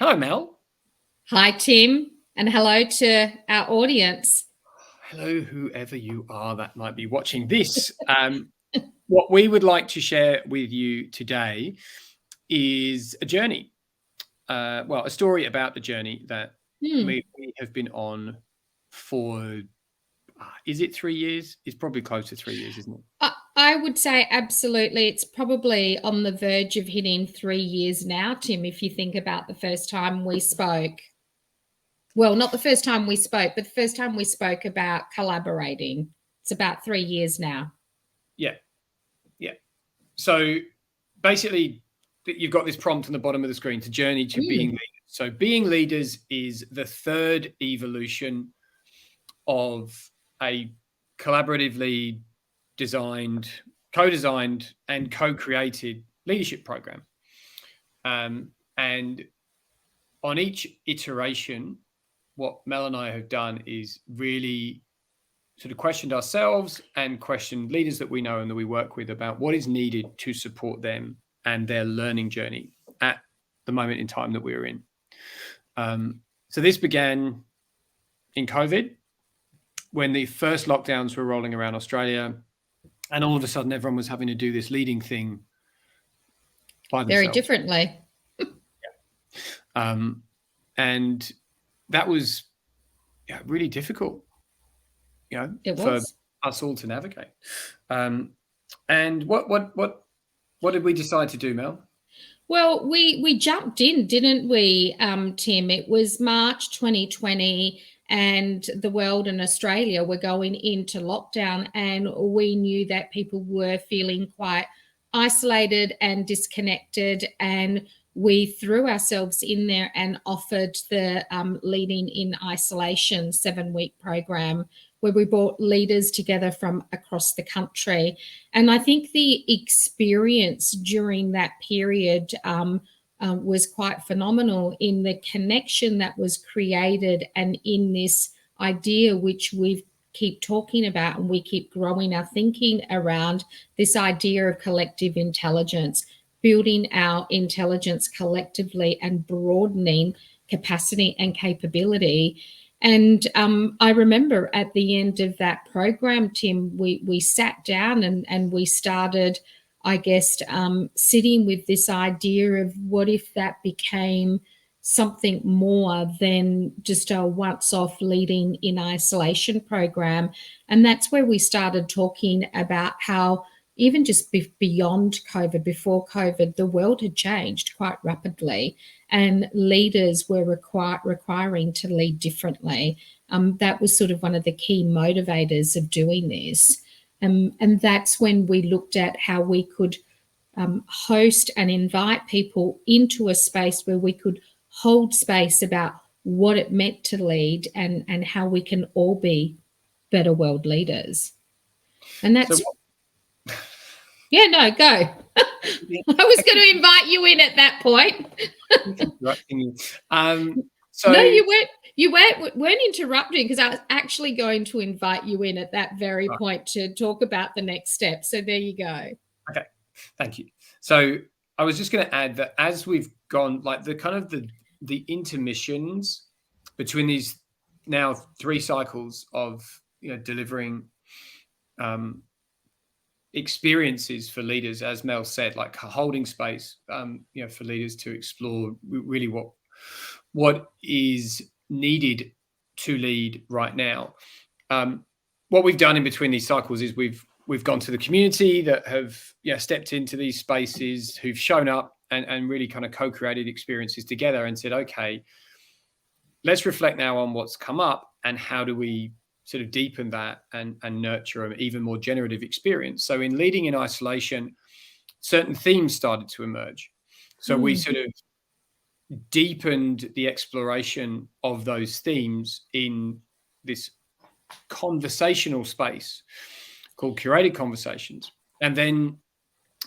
Hello, Mel. Hi, Tim, and hello to our audience. Hello, whoever you are that might be watching this. What we would like to share with you today is a journey. A story about the journey that we have been on for, is it 3 years? It's probably close to 3 years, isn't it? I would say absolutely. It's probably on the verge of hitting 3 years now, Tim, if you think about the first time we spoke. Well, not the first time we spoke, but the first time we spoke about collaborating. It's about 3 years now. Yeah. So basically, you've got this prompt on the bottom of the screen to journey to being leaders. So being leaders is the third evolution of a collaboratively designed, co-designed and co-created leadership program. And on each iteration, what Mel and I have done is really sort of questioned ourselves and questioned leaders that we know and that we work with about what is needed to support them and their learning journey at the moment in time that we're in. So this began in COVID, when the first lockdowns were rolling around Australia, and all of a sudden everyone was having to do this leading thing by themselves. Very differently. And that was really difficult, for us all to navigate. And what did we decide to do, Mel? Well, we jumped in, didn't we, Tim? It was March 2020. And the world and Australia were going into lockdown, and we knew that people were feeling quite isolated and disconnected, and we threw ourselves in there and offered the Leading in Isolation 7-week program, where we brought leaders together from across the country. And I think the experience during that period was quite phenomenal in the connection that was created, and in this idea which we keep talking about and we keep growing our thinking around, this idea of collective intelligence, building our intelligence collectively and broadening capacity and capability. And I remember at the end of that program, Tim, we sat down and we started, I guess, sitting with this idea of what if that became something more than just a once-off Leading in Isolation program. And that's where we started talking about how even just beyond COVID, before COVID, the world had changed quite rapidly, and leaders were requiring to lead differently. That was sort of one of the key motivators of doing this. And that's when we looked at how we could host and invite people into a space where we could hold space about what it meant to lead, and how we can all be better world leaders. And that's... Yeah, no, go. I was going to invite you in at that point. No, you weren't interrupting, because I was actually going to invite you in at that very point to talk about the next step. So there you go. Okay, thank you. So I was just going to add that as we've gone, like the intermissions between these now 3 cycles of delivering experiences for leaders, as Mel said, like holding space for leaders to explore really what is needed to lead right now. What we've done in between these cycles is we've gone to the community that have stepped into these spaces, who've shown up and really kind of co-created experiences together, and said, okay, let's reflect now on what's come up, and how do we sort of deepen that and nurture an even more generative experience. So in Leading in Isolation, certain themes started to emerge. So we sort of deepened the exploration of those themes in this conversational space called Curated Conversations. And then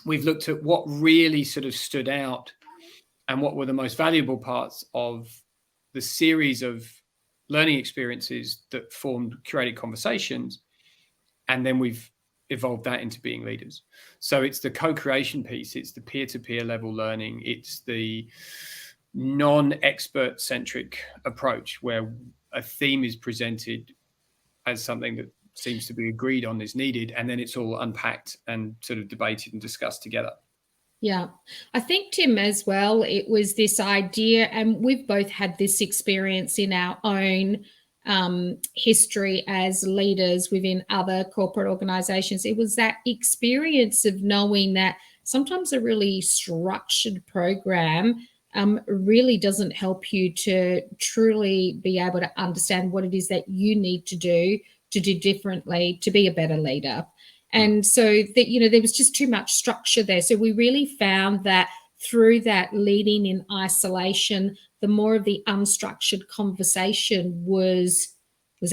we've looked at what really sort of stood out and what were the most valuable parts of the series of learning experiences that formed Curated Conversations. And then we've evolved that into Being Leaders. So it's the co-creation piece, it's the peer-to-peer level learning, it's the non-expert centric approach where a theme is presented as something that seems to be agreed on is needed, and then it's all unpacked and sort of debated and discussed together. Yeah, I think, Tim, as well, it was this idea, and we've both had this experience in our own history as leaders within other corporate organizations. It was that experience of knowing that sometimes a really structured program really doesn't help you to truly be able to understand what it is that you need to do differently to be a better leader. And so that, you know, there was just too much structure there. So we really found that through that leading in isolation, the more of the unstructured conversation was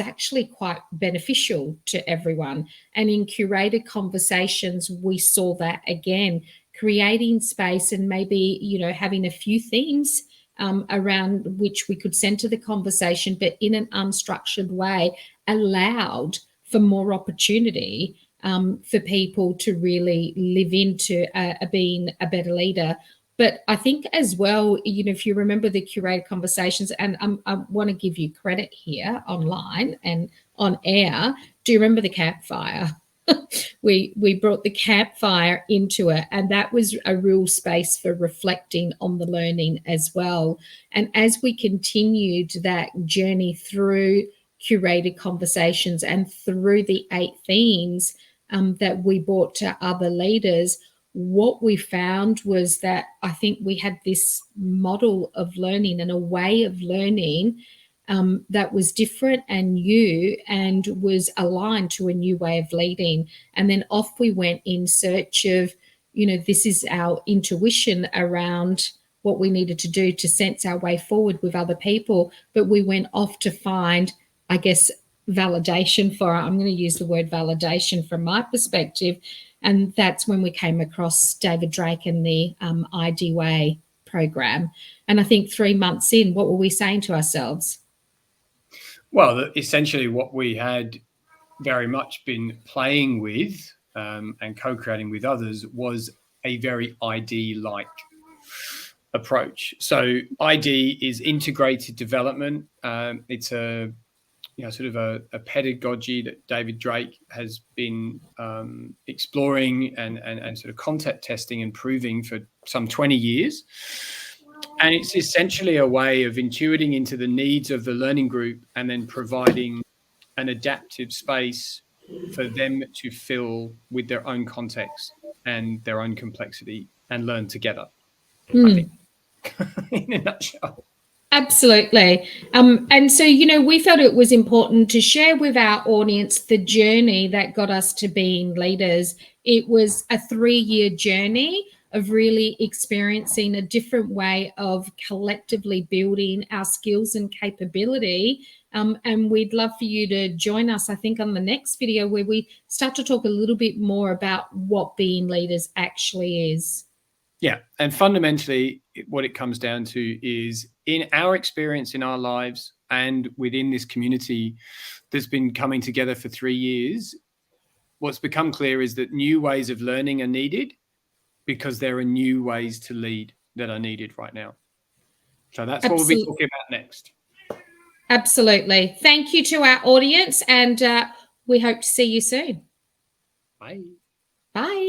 actually quite beneficial to everyone. And in curated conversations, we saw that again, creating space and maybe, you know, having a few themes around which we could center the conversation, but in an unstructured way, allowed for more opportunity for people to really live into being a better leader. But I think as well, you know, if you remember the curated conversations, and I want to give you credit here online and on air, do you remember the campfire? we brought the campfire into it, and that was a real space for reflecting on the learning as well. And as we continued that journey through curated conversations and through the 8 themes that we brought to other leaders, what we found was that I think we had this model of learning and a way of learning that was different and new and was aligned to a new way of leading. And then off we went in search of, you know, this is our intuition around what we needed to do to sense our way forward with other people. But we went off to find, I guess, validation for, I'm going to use the word validation from my perspective. And that's when we came across David Drake and the ID Way program. And I think 3 months in, what were we saying to ourselves? Well, essentially what we had very much been playing with and co-creating with others was a very ID-like approach. So ID is integrated development. It's a sort of a pedagogy that David Drake has been exploring and sort of concept testing and proving for some 20 years. And it's essentially a way of intuiting into the needs of the learning group and then providing an adaptive space for them to fill with their own context and their own complexity and learn together. I think, in a nutshell. Absolutely. And so, you know, we felt it was important to share with our audience the journey that got us to being leaders. It was a 3-year journey of really experiencing a different way of collectively building our skills and capability. And we'd love for you to join us, I think, on the next video where we start to talk a little bit more about what being leaders actually is. Yeah. And fundamentally, what it comes down to is in our experience in our lives and within this community that's been coming together for 3 years, what's become clear is that new ways of learning are needed because there are new ways to lead that are needed right now. So that's what we'll be talking about next. Absolutely. Thank you to our audience, and we hope to see you soon. Bye. Bye.